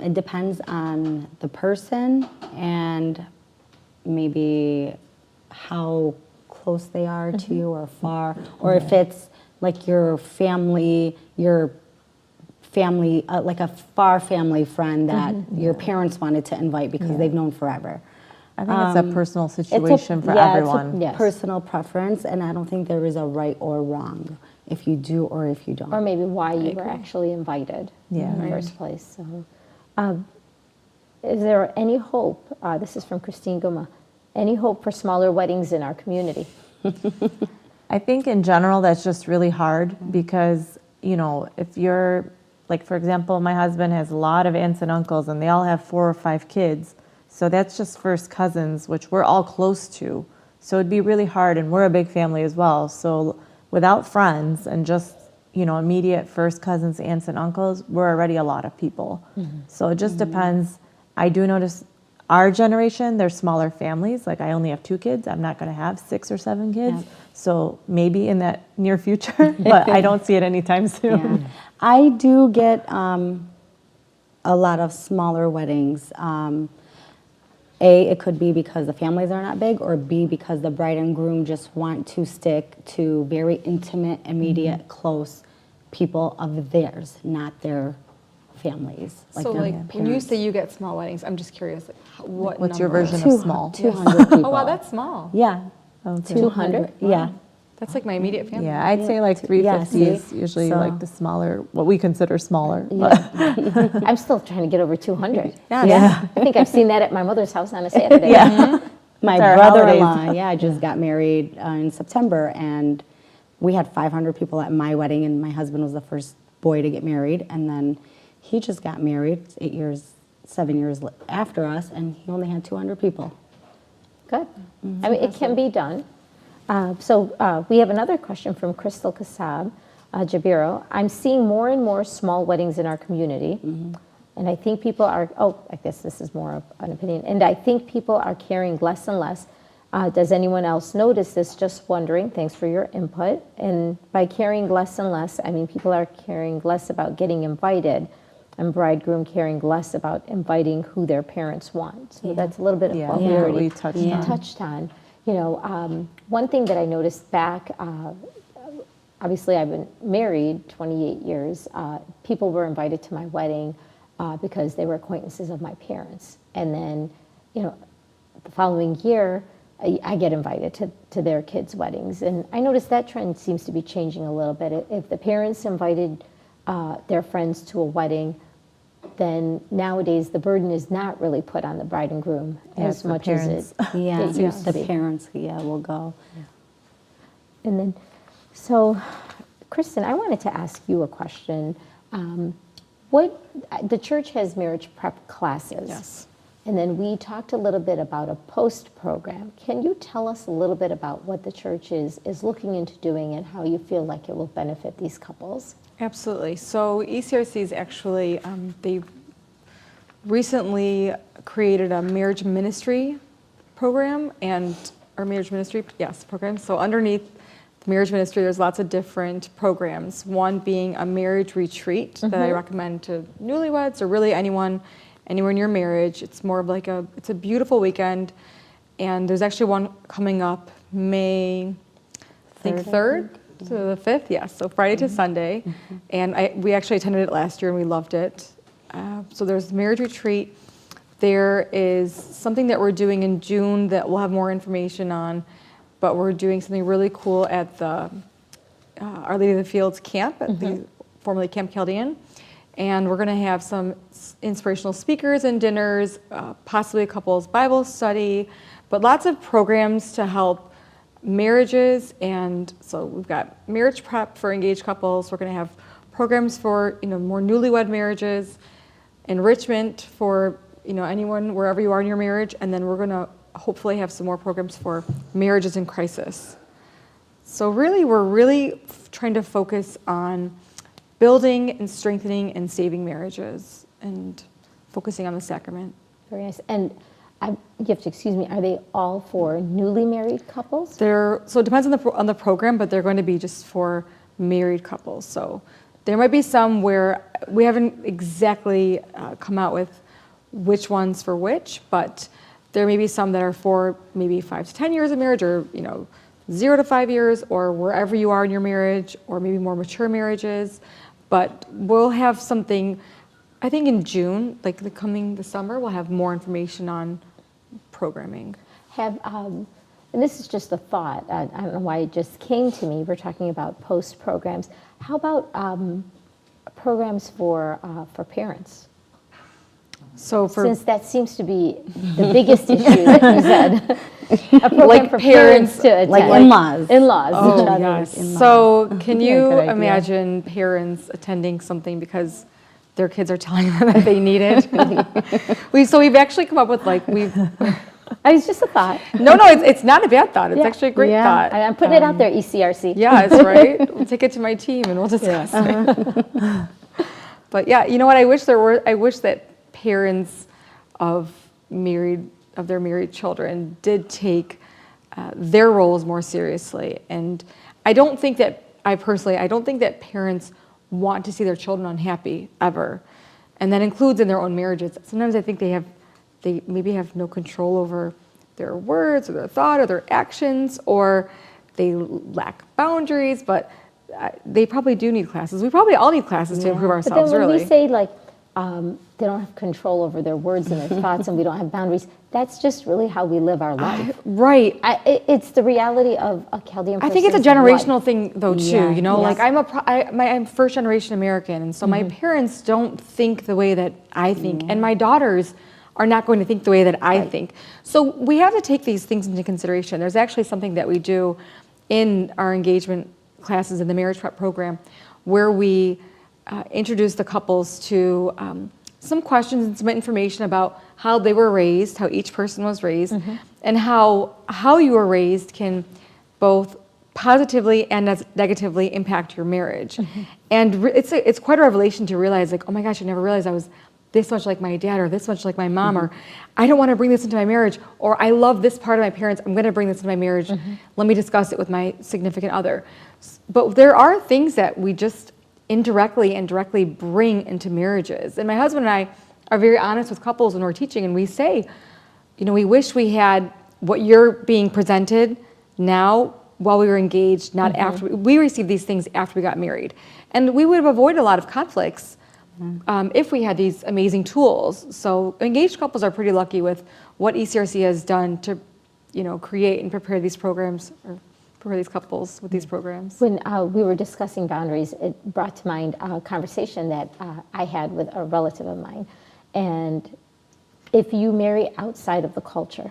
it depends on the person and maybe how close they are to you or far, or if it's like your family, like a far family friend that your parents wanted to invite because they've known forever. I think it's a personal It's a- situation for yeah, everyone. It's a Yes. personal preference, and I don't think there is a right or wrong if you do or if you don't. Or maybe why you were actually invited Yeah. in the first place. So, is there any hope? This is from Christine Guma. Any hope for smaller weddings in our community? I think in general that's just really hard, because, you know, if you're, like, for example, my husband has a lot of aunts and uncles and they all have 4 or 5 kids. So that's just first cousins, which we're all close to. So it'd be really hard, and we're a big family as well. So without friends and just, you know, immediate first cousins, aunts and uncles, we're already a lot of people. So it just depends. I do notice our generation, they're smaller families. Like, I only have 2 kids. I'm not going to have 6 or 7 kids. So maybe in that near future, but I don't see it anytime soon. Yeah. I do get a lot of smaller weddings. A, it could be because the families are not big, or B, because the bride and groom just want to stick to very intimate, immediate, close people of theirs, not their families. So their like when you parents. say you get small weddings, I'm just curious, like, What's your number? version of small? 200 people. Oh wow, that's small. Yeah. Okay. 200? Yeah. That's like my immediate family. Yeah, I'd say like 350 Yeah, is see? usually So- like the smaller, what we consider smaller. I'm still trying to get over 200. Yeah. I think I've seen that at my mother's house on a Saturday. My It's our brother-in-law, just got married in September, and we had 500 people at my wedding, and my husband was the first boy to get married, and then he just got married 7 years after us, and he only had 200 people. Good. I mean, it can be done. So we have another question from Crystal Kassab Jabiro. I'm seeing more and more small weddings in our community. And I think people are, I guess this is more of an opinion. And I think people are caring less and less. Does anyone else notice this? Just wondering. Thanks for your input. And by caring less and less, I mean people are caring less about getting invited and bridegroom caring less about inviting who their parents want. So that's a little bit of Yeah, what we what already we touched on. You know, one thing that I noticed back, obviously I've been married 28 years. People were invited to my wedding because they were acquaintances of my parents. And then, you know, the following year, I get invited to their kids' weddings. And I noticed that trend seems to be changing a little bit. If the parents invited their friends to a wedding, then nowadays the burden is not really put on the bride and groom Yeah, as it's the much as parents. it used to The be. parents, will go. And then, so, Kristen, I wanted to ask you a question. The church has marriage prep classes. Yes. And then we talked a little bit about a post program. Can you tell us a little bit about what the church is looking into doing and how you feel like it will benefit these couples? Absolutely. So ECRC is actually, they recently created a marriage ministry program program. So underneath the marriage ministry, there's lots of different programs. One being a marriage retreat that I recommend to newlyweds or really anywhere in your marriage. It's more of like it's a beautiful weekend. And there's actually one coming up May, I think 3rd to the 5th, yes. So Friday to Sunday. And we actually attended it last year and we loved it. So there's marriage retreat. There is something that we're doing in June that we'll have more information on, but we're doing something really cool at the Our Lady of the Fields camp, at the formerly Camp Chaldean. And we're going to have some inspirational speakers and dinners, possibly a couple's Bible study, but lots of programs to help marriages. And so we've got marriage prep for engaged couples. We're going to have programs for more newlywed marriages, enrichment for anyone wherever you are in your marriage, and then we're going to hopefully have some more programs for marriages in crisis. So really, we're really trying to focus on building and strengthening and saving marriages and focusing on the sacrament. Very nice. And you have to excuse me, are they all for newly married couples? So it depends on the program, but they're going to be just for married couples. So there might be some where we haven't exactly come out with which ones for which, but there may be some that are for maybe 5 to 10 years of marriage, or 0 to 5 years, or wherever you are in your marriage, or maybe more mature marriages. But we'll have something, I think in June, like the summer, we'll have more information on programming. And this is just a thought, I don't know why it just came to me, we're talking about post programs. How about programs for parents? So Since that seems to be the biggest issue that you said. A program Like for parents, parents to attend. like in-laws. In-laws. Oh, other yes. in-laws. So can you good idea. imagine parents attending something because their kids are telling them that they need it? We've actually come up with It's just a thought. no, it's not a bad thought. It's actually a great Yeah. thought. I'm putting it out there, ECRC. Yeah, that's right. We'll take it to my team and we'll discuss it. But yeah, you know what? I wish that parents of their married children did take their roles more seriously. And I don't think that parents want to see their children unhappy ever. And that includes in their own marriages. Sometimes I think they maybe have no control over their words or their thought or their actions, or they lack boundaries, but they probably do need classes. We probably all need classes to improve But ourselves, then when really. we say like they don't have control over their words and their thoughts, and we don't have boundaries. That's just really how we live our life. Right. It's the reality of a Chaldean I think it's a person's generational life. thing though too, Yeah. you know, Yes. like I'm first generation American, and so my parents don't think the way that I think, and my daughters are not going to think the way that I think. So we have to take these things into consideration. There's actually something that we do in our engagement classes in the marriage prep program where we introduce the couples to some questions and some information about how they were raised, how each person was raised, and how you were raised can both positively and negatively impact your marriage. And it's quite a revelation to realize, like, oh my gosh, I never realized I was this much like my dad or this much like my mom, or I don't want to bring this into my marriage, or I love this part of my parents, I'm going to bring this into my marriage. Let me discuss it with my significant other. But there are things that we just indirectly and directly bring into marriages. And my husband and I are very honest with couples when we're teaching, and we say, you know, we wish we had what you're being presented now while we were engaged, not after. We received these things after we got married. And we would have avoided a lot of conflicts if we had these amazing tools. So engaged couples are pretty lucky with what ECRC has done to, you know, create and prepare these programs, or prepare these couples with these programs. When we were discussing boundaries, it brought to mind a conversation that I had with a relative of mine. And if you marry outside of the culture,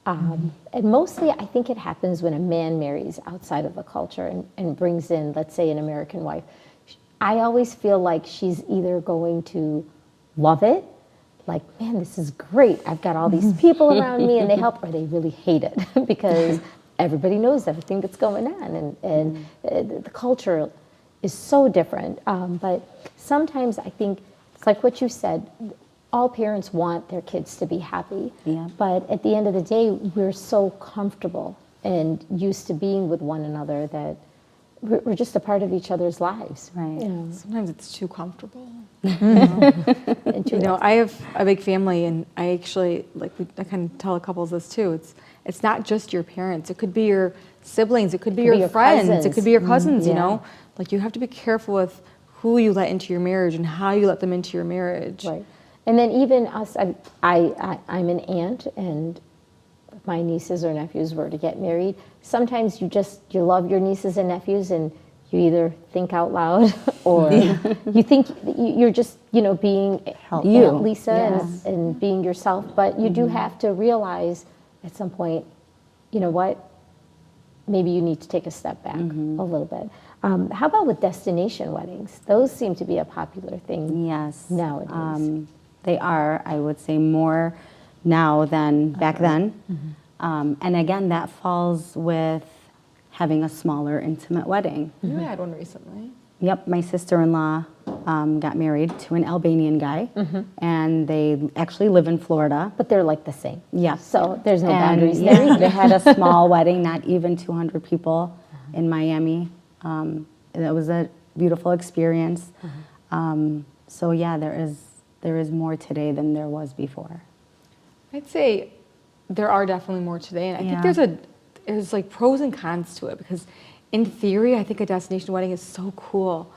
and mostly I think it happens when a man marries outside of the culture and brings in, let's say, an American wife, I always feel like she's either going to love it, like, man, this is great, I've got all these people around me and they help, or they really hate it because everybody knows everything that's going on, and the culture is so different. But sometimes I think it's like what you said, all parents want their kids to be happy, but at the end of the day, we're so comfortable and used to being with one another that we're just a part of each other's lives. Right. You know, Sometimes it's too comfortable. and You know, I have a big family, and I actually, like, I kind of tell couples this too. It's not just your parents. It could be your siblings. It could be your friends. cousins. It could be your cousins. You Yeah. know, like, you have to be careful with who you let into your marriage and how you let them into your marriage. Right. And then even us, I'm an aunt, and if my nieces or nephews were to get married, sometimes you love your nieces and nephews, and you either think out loud or you think you're just, you know, being You. Aunt Lisa and being yourself. But you do have to realize at some point, you know what, maybe you need to take a step back a little bit. How about with destination weddings? Those seem to be a popular thing Yes. nowadays. They are, I would say, more now than back then. And again, that falls with having a smaller, intimate wedding. You had one recently. Yep, my sister-in-law got married to an Albanian guy, and they actually live in Florida. But they're like the same. Yeah. So there's no And boundaries yeah, there. they had a small wedding, not even 200 people in Miami. It was a beautiful experience. So yeah, there is more today than there was before. I'd say there are definitely more today, and I Yeah. think there's like pros and cons to it, because in theory, I think a destination wedding is so cool,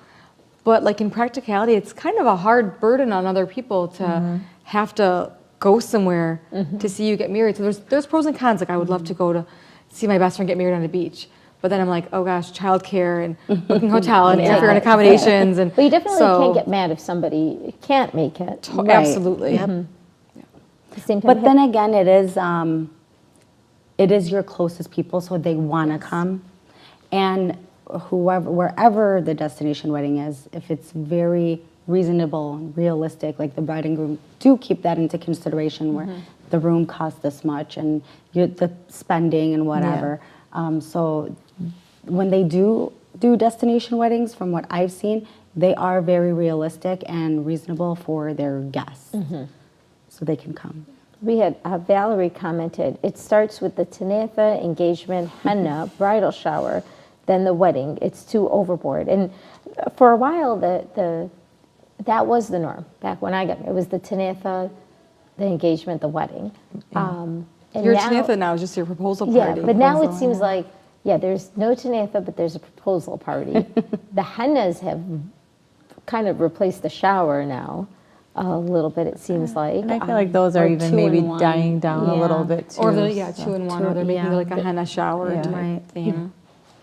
but like in practicality, it's kind of a hard burden on other people to have to go somewhere to see you get married. So there's pros and cons. Like, I would love to go to see my best friend get married on a beach, but then I'm like, oh gosh, childcare and booking hotel and airfare and accommodations, and But you definitely so- can't get mad if somebody can't make it. Right. Absolutely. Yep. At the same time, But then again, it is your closest people, so they want to come. And wherever the destination wedding is, if it's very reasonable and realistic, like the bride and groom do keep that into consideration, where the room costs this much and the spending and whatever. So when they do destination weddings, from what I've seen, they are very realistic and reasonable for their guests. So they can come. we had Valerie commented, it starts with the tanitha, engagement, henna, bridal shower, then the wedding. It's too overboard. And for a while, that was the norm. Back when I got married, it was the tanitha, the engagement, the wedding. And Your now- tanitha now is just your proposal Yeah, party. but now it seems like, there's no tanitha, but there's a proposal party. The hennas have kind of replaced the shower now. a little bit, it seems like. And I feel like those are Or even 2 maybe in 1. dying down a little Yeah. bit too. Or the, so. 2-in-1, or they're making yeah. like a henna shower Yeah. type Right. thing.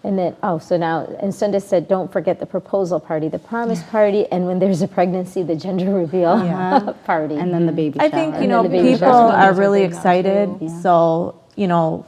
And then, so now, and Sunda said, don't forget the proposal party, the promise party, and when there's a pregnancy, the gender reveal party. And then the baby shower. I think, then the baby people shower. are Those are really big now, excited. too. So,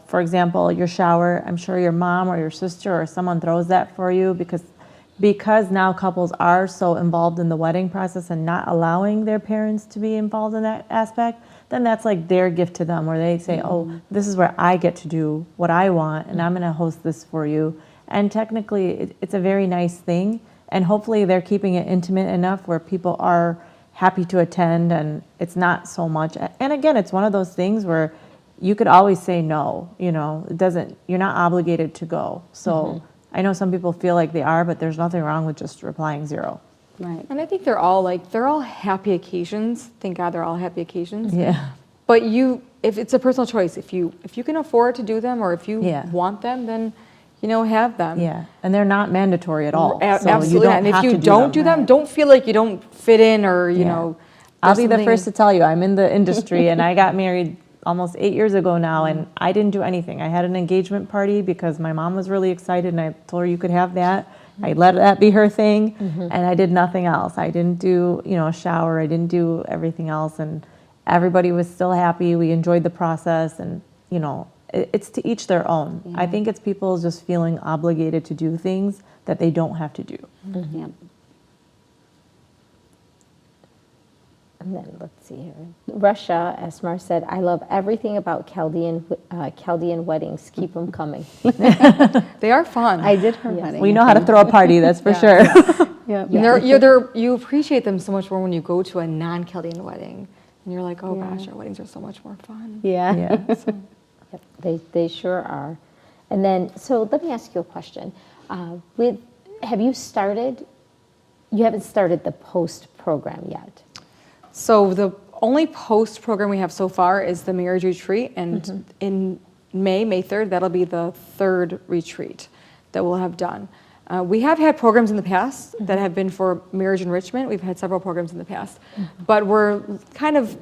for example, your shower, I'm sure your mom or your sister or someone throws that for you because now couples are so involved in the wedding process and not allowing their parents to be involved in that aspect, then that's like their gift to them where they say, oh, this is where I get to do what I want and I'm going to host this for you. And technically, it's a very nice thing. And hopefully they're keeping it intimate enough where people are happy to attend and it's not so much. And again, it's one of those things where you could always say no, you're not obligated to go. So I know some people feel like they are, but there's nothing wrong with just replying 0. Right. And I think they're all happy occasions. Thank God they're all happy occasions. Yeah. But if it's a personal choice, if you can afford to do them or if you Yeah. want them, then have them. Yeah. And they're not mandatory at all. A- So Absolutely. you don't And if have you to don't do them, don't feel like you don't fit in or Yeah. I'll there's be the something- first to tell you, I'm in the industry and I got married almost 8 years ago now and I didn't do anything. I had an engagement party because my mom was really excited and I told her you could have that. I let that be her thing and I did nothing else. I didn't do, a shower. I didn't do everything else and everybody was still happy. We enjoyed the process and, it's to each their own. I think it's people just feeling obligated to do things that they don't have to do. Yeah. And then, let's see here. Russia, as Mar said, I love everything about Chaldean weddings. Keep them coming. They are fun. I did her wedding. We know how to throw a party, that's for sure. Yeah. And you appreciate them so much more when you go to a non-Chaldean wedding. And you're like, oh gosh, our weddings are so much more fun. Yeah. Yeah. Yep, they sure are. And then, so let me ask you a question. You haven't started the post program yet. So the only post program we have so far is the marriage retreat, and in May 3rd, that'll be the 3rd retreat that we'll have done. We have had programs in the past that have been for marriage enrichment. We've had several programs in the past, but we're kind of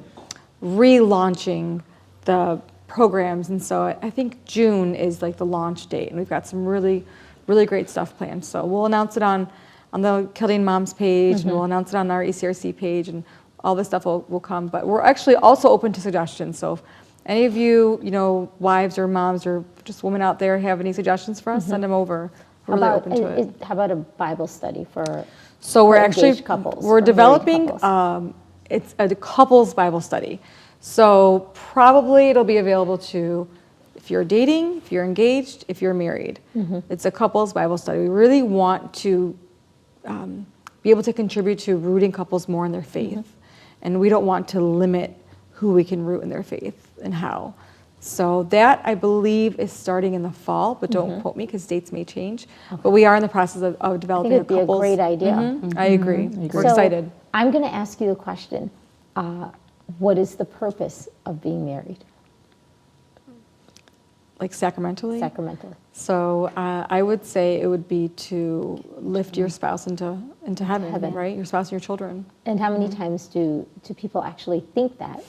relaunching the programs, and so I think June is like the launch date, and we've got some really, really great stuff planned. So we'll announce it on the Chaldean Moms page, and we'll announce it on our ECRC page, and all this stuff will come. But we're actually also open to suggestions. So if any of you, wives or moms or just women out there have any suggestions for us, send them over. We're really open to it. How about a Bible study for So we're for actually engaged couples, we're or married developing couples? it's a couples Bible study. So probably it'll be available to if you're dating, if you're engaged, if you're married. It's a couples Bible study. We really want to be able to contribute to rooting couples more in their faith, and we don't want to limit who we can root in their faith and how. So that, I believe, is starting in the fall, but don't quote me because dates may change. But we are in the process of I developing think it'd a be a couples. great idea. I agree. We're So, excited. I'm going to ask you a question. What is the purpose of being married Like sacramentally? sacramentally? So I would say it would be to lift your spouse into heaven, Heaven. right? Your spouse and your children. And how many times do people actually think that?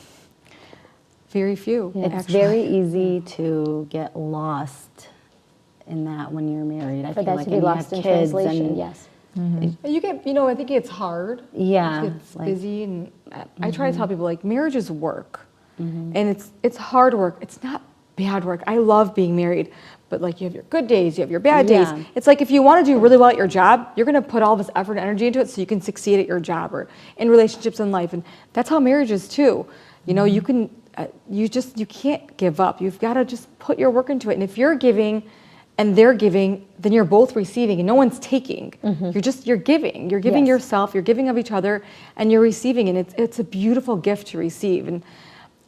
Very few. It's actually. very easy to get lost in that when you're married. I For feel that like to be and you have lost in kids translation, and- yes. You get, I think it's hard. Yeah, It's like- busy, and I try to tell people like marriage is work, and it's hard work. It's not bad work. I love being married, but like you have your good days, you have your bad Yeah. days. It's like if you want to do really well at your job, you're going to put all this effort and energy into it so you can succeed at your job or in relationships in life, and that's how marriage is too. You can you can't give up. You've got to just put your work into it, and if you're giving and they're giving, then you're both receiving and no one's taking. You're giving. You're giving Yes. yourself, you're giving of each other, and you're receiving, and it's a beautiful gift to receive. And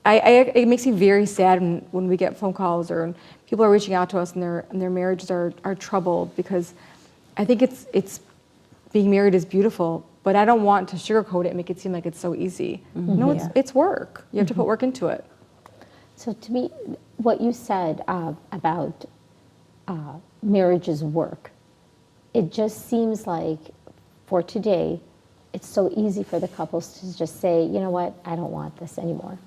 it makes me very sad when we get phone calls or people are reaching out to us and their marriages are troubled, because I think it's being married is beautiful, but I don't want to sugarcoat it and make it seem like it's so easy. No, it's work. You have to put work into it. So to me, what you said about marriage is work, it just seems like for today, it's so easy for the couples to just say, you know what, I don't want this anymore,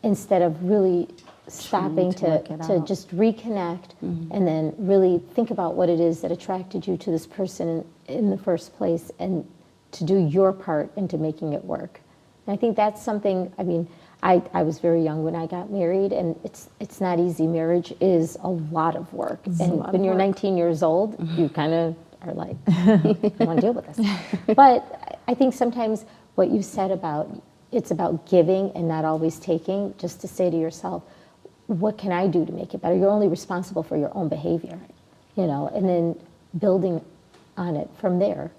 instead of really stopping to work it to out. just reconnect and then really think about what it is that attracted you to this person in the first place, and to do your part into making it work. And I think that's something, I mean, I was very young when I got married, and it's not easy. Marriage is a lot of work. And when you're 19 years old, you kind of are like, I don't want to deal with this. But I think sometimes what you said about, it's about giving and not always taking, just to say to yourself, what can I do to make it better? You're only responsible for your own behavior, and then building on it from there,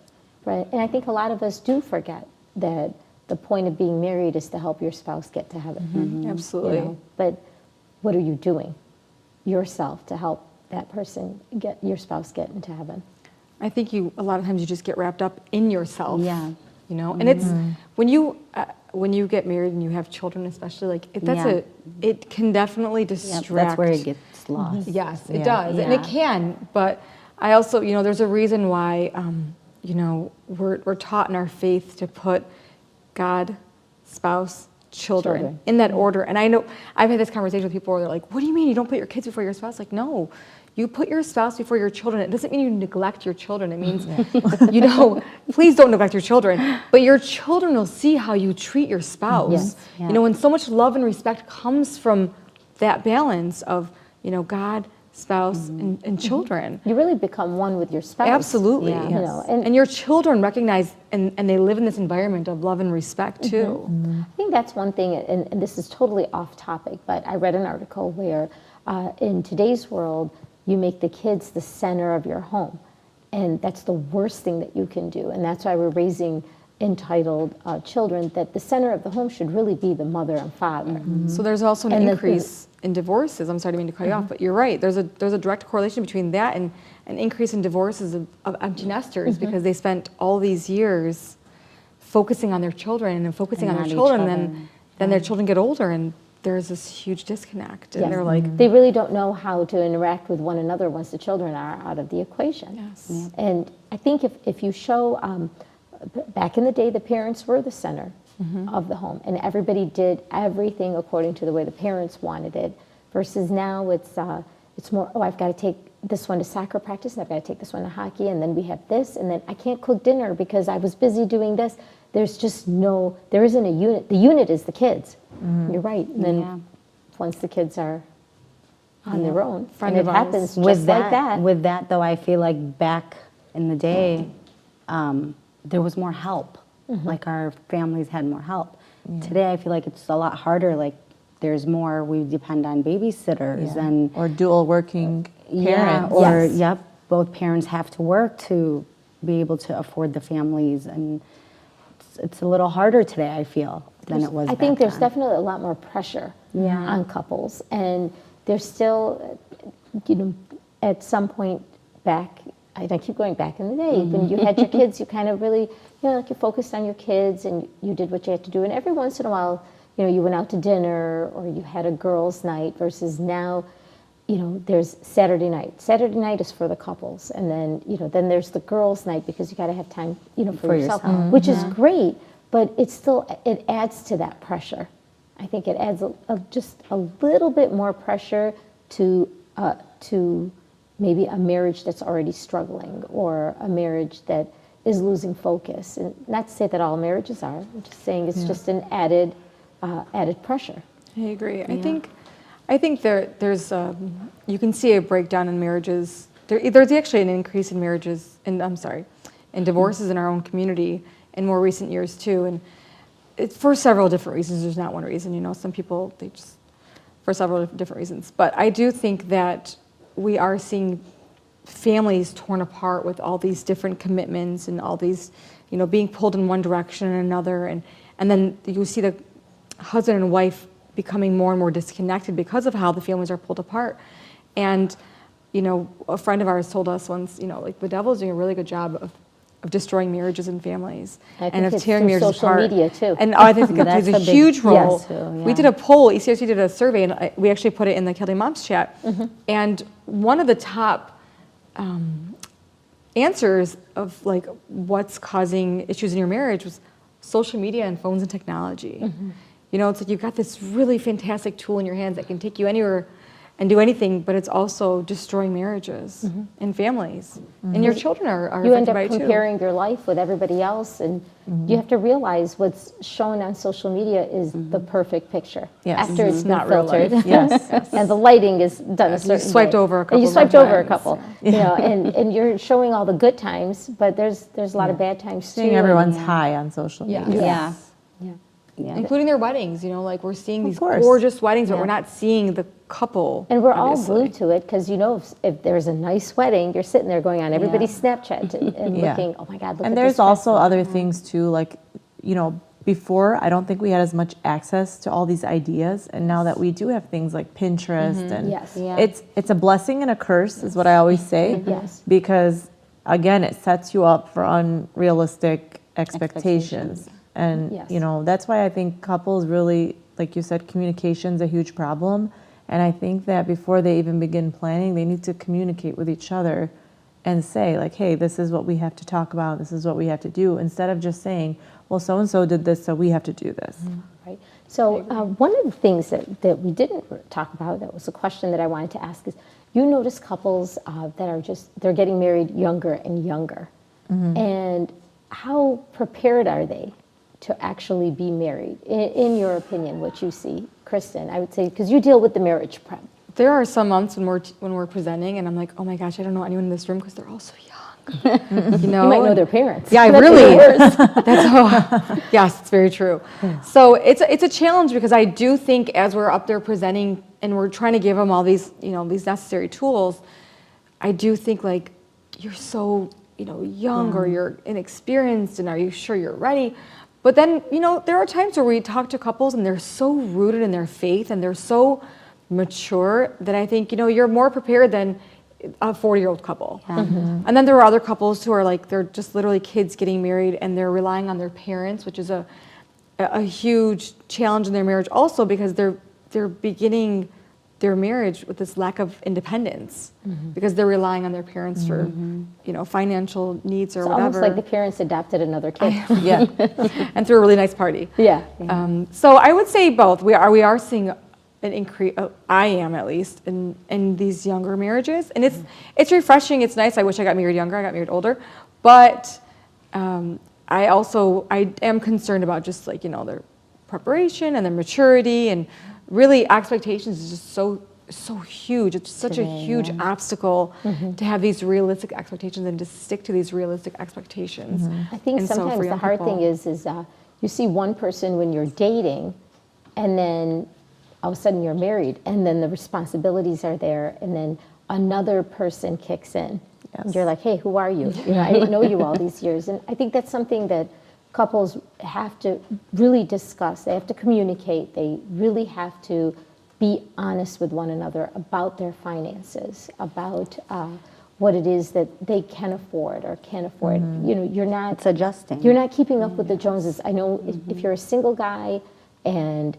right? And I think a lot of us do forget that the point of being married is to help your spouse get to heaven. Absolutely. But what are you doing yourself to help that person your spouse get into heaven? I think a lot of times you just get wrapped up in yourself. Yeah. And it's when you get married and you have children, especially, like it can definitely distract. That's where it gets lost. Yes, it does, and it Yeah. can. But I also, there's a reason why, we're taught in our faith to put God, spouse, children in that order. And I know I've had this conversation with people where they're like, "What do you mean you don't put your kids before your spouse?" Like, no. You put your spouse before your children. It doesn't mean you neglect your children. It means, please don't neglect your children. But your children will see how you treat your spouse. Yes. Yeah. And so much love and respect comes from that balance of, God, spouse, and children. You really become one with your spouse. Absolutely. Yeah. And your children recognize and they live in this environment of love and respect too. I think that's one thing, and this is totally off topic, but I read an article where in today's world, you make the kids the center of your home. And that's the worst thing that you can do. And that's why we're raising entitled children, that the center of the home should really be the mother and father. So there's also an And increase in divorces. I'm sorry to mean to cut you off, but you're right. There's a direct correlation between that and an increase in divorces of empty nesters because they spent all these years focusing on their children and focusing And on their not each children. other. Then their children get older and there's this huge disconnect. And Yes. they're like, They really don't know how to interact with one another once the children are out of the equation. Yes. And I think if you show, back in the day, the parents were the center of the home, and everybody did everything according to the way the parents wanted it, versus now it's more, I've got to take this one to soccer practice, and I've got to take this one to hockey, and then we have this, and then I can't cook dinner because I was busy doing this. There isn't a unit. The unit is the kids. You're right. And then once the kids are on their own, Friend and of it ours. happens just like that. With that, though, I feel like back in the day, there was more help. Like our families had more help. Today, I feel like it's a lot harder. Like there's more. We depend on babysitters and Or dual working parents. or Yes. both parents have to work to be able to afford the families, and it's a little harder today, I feel, than it was. I think back there's then. definitely a lot more pressure on couples, and there's still, at some point back, I keep going back in the day, when you had your kids, you kind of really, like you focused on your kids and you did what you had to do, and every once in a while, you went out to dinner or you had a girls' night, versus now, there's Saturday night. Saturday night is for the couples, and then then there's the girls' night because you got to have time, for yourself, which is great, but it adds to that pressure. I think it adds just a little bit more pressure to maybe a marriage that's already struggling, or a marriage that is losing focus. And not to say that all marriages are. I'm just saying it's just an added pressure. I agree. I think there's you can see a breakdown in marriages. There's actually an increase in marriages, in divorces in our own community in more recent years too, and it's for several different reasons. There's not one reason. Some people for several different reasons. But I do think that we are seeing families torn apart with all these different commitments and all these, being pulled in one direction and another, and then you see the husband and wife becoming more and more disconnected because of how the families are pulled apart. And, a friend of ours told us once, like the devil's doing a really good job of destroying marriages and families, I and think of it's tearing through marriages social apart. media, too. And I think it That's plays a a big- huge role. yes, too, We yeah. did a poll. ECRC did a survey, and we actually put it in the Kelly Moms chat. And one of the top answers of like what's causing issues in your marriage was social media and phones and technology. You know, it's like you've got this really fantastic tool in your hands that can take you anywhere and do anything, but it's also destroying marriages and families. And your children are You end affected up by it too. comparing your life with everybody else, and you have to realize what's shown on social media is the perfect picture. Yes. After it's been Not real filtered. life. Yes. And the lighting is done a You certain swiped way. over a And couple you more swiped over a times. couple. You know, and you're showing all the good times, but there's a lot of bad times too. Seeing everyone's high on social media. Yeah. Yeah. Including their weddings, you know, like we're seeing these course. gorgeous weddings, but we're not seeing the couple. And we're obviously. all glued to it because, you know, if there's a nice wedding, you're sitting there going on everybody's Snapchat and Yeah. looking, oh my God, look And at there's this also dress. other things too, like, you know, before I don't think we had as much access to all these ideas, and now that we do have things like Pinterest and Yes. Yeah. it's a blessing and a curse is what I always say. Yes. Because again, it sets you up for unrealistic expectations. And Yes. you know, that's why I think couples really, like you said, communication's a huge problem. And I think that before they even begin planning, they need to communicate with each other and say like, hey, this is what we have to talk about, this is what we have to do, instead of just saying, well, so-and-so did this, so we have to do this. Right. So one of the things that we didn't talk about, that was a question that I wanted to ask, is you notice couples that are they're getting married younger and younger. And how prepared are they to actually be married? In your opinion, what you see, Kristen, I would say, because you deal with the marriage prep. There are some months when we're presenting, and I'm like, oh my gosh, I don't know anyone in this room because they're all so young. You know, You might know their parents. Yeah, I That's really. even worse. Yes, it's very true. So it's a challenge because I do think as we're up there presenting and we're trying to give them all these, you know, these necessary tools, I do think like you're so, you know, young or you're inexperienced, and are you sure you're ready? But then, you know, there are times where we talk to couples and they're so rooted in their faith and they're so mature that I think, you know, you're more prepared than a 40-year-old couple. And then there are other couples who are like, they're just literally kids getting married and they're relying on their parents, which is a huge challenge in their marriage also, because they're beginning their marriage with this lack of independence because they're relying on their parents for, you know, financial needs or It's whatever. almost like the parents adopted another kid. Yeah. And threw a really nice party. Yeah. So I would say both. We are seeing an increase. I am, at least, in these younger marriages, and it's refreshing. It's nice. I wish I got married younger. I got married older, but I am concerned about just like, you know, their preparation and their maturity, and really expectations is just so huge. It's such a huge obstacle to have these realistic expectations and to stick to these realistic expectations. I think And so sometimes for the young hard people- thing is you see one person when you're dating, and then all of a sudden you're married, and then the responsibilities are there, and then another person kicks in. And you're like, hey, who are you? You know, I didn't know you all these years. And I think that's something that couples have to really discuss. They have to communicate. They really have to be honest with one another about their finances, about what it is that they can afford or can't afford. You know, you're not It's adjusting. you're not keeping up with the Joneses. I know if you're a single guy and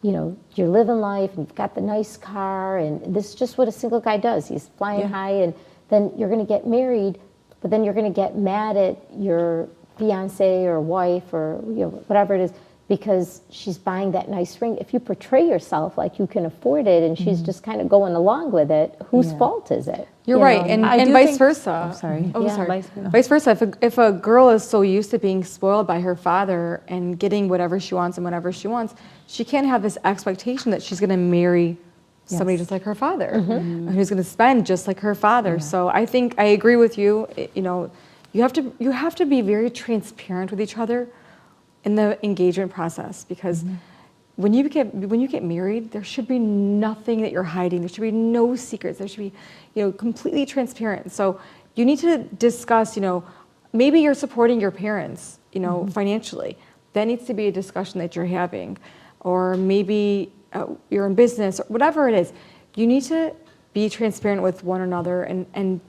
you know, you're living life and you've got the nice car, and this is just what a single guy does. He's flying high, and then you're going to get married, but then you're going to get mad at your fiance or wife or, you know, whatever it is, because she's buying that nice ring. If you portray yourself like you can afford it and she's just kind of going along with it, whose fault is it? You're You right, know? and I do vice think- versa. Oh, sorry. Oh, Yeah, sorry. vice Vice versa. If a girl is so used to being spoiled by her father and getting whatever she wants and whatever she wants, she can't have this expectation that she's going to marry somebody just like her father, and who's going to spend just like her father. So I think I agree with you. You know, you have to be very transparent with each other in the engagement process, because when you get married, there should be nothing that you're hiding. There should be no secrets. There should be, you know, completely transparent. So you need to discuss, you know, maybe you're supporting your parents, you know, financially. That needs to be a discussion that you're having. Or maybe you're in business, or whatever it is. You need to be transparent with one another and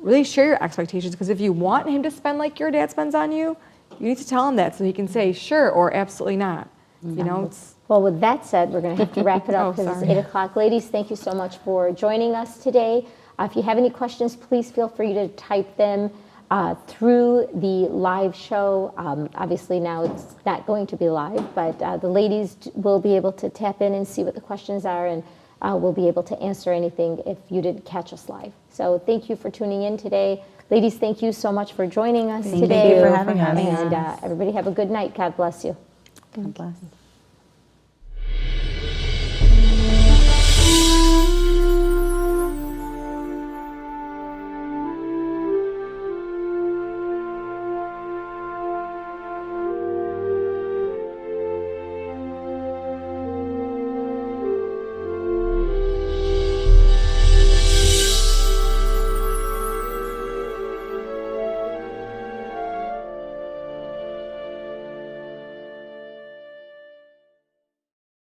really share your expectations, because if you want him to spend like your dad spends on you, you need to tell him that so he can say sure or absolutely not. You know, it's Well, with that said, we're going to have to wrap it Oh, up because it's sorry. 8 o'clock. Ladies, thank you so much for joining us today. If you have any questions, please feel free to type them through the live show. Obviously now it's not going to be live, but the ladies will be able to tap in and see what the questions are, and we'll be able to answer anything if you didn't catch us live. So thank you for tuning in today. Ladies, thank you so much for joining us today. Thank you for having us. And everybody have a good night. God bless you. God bless.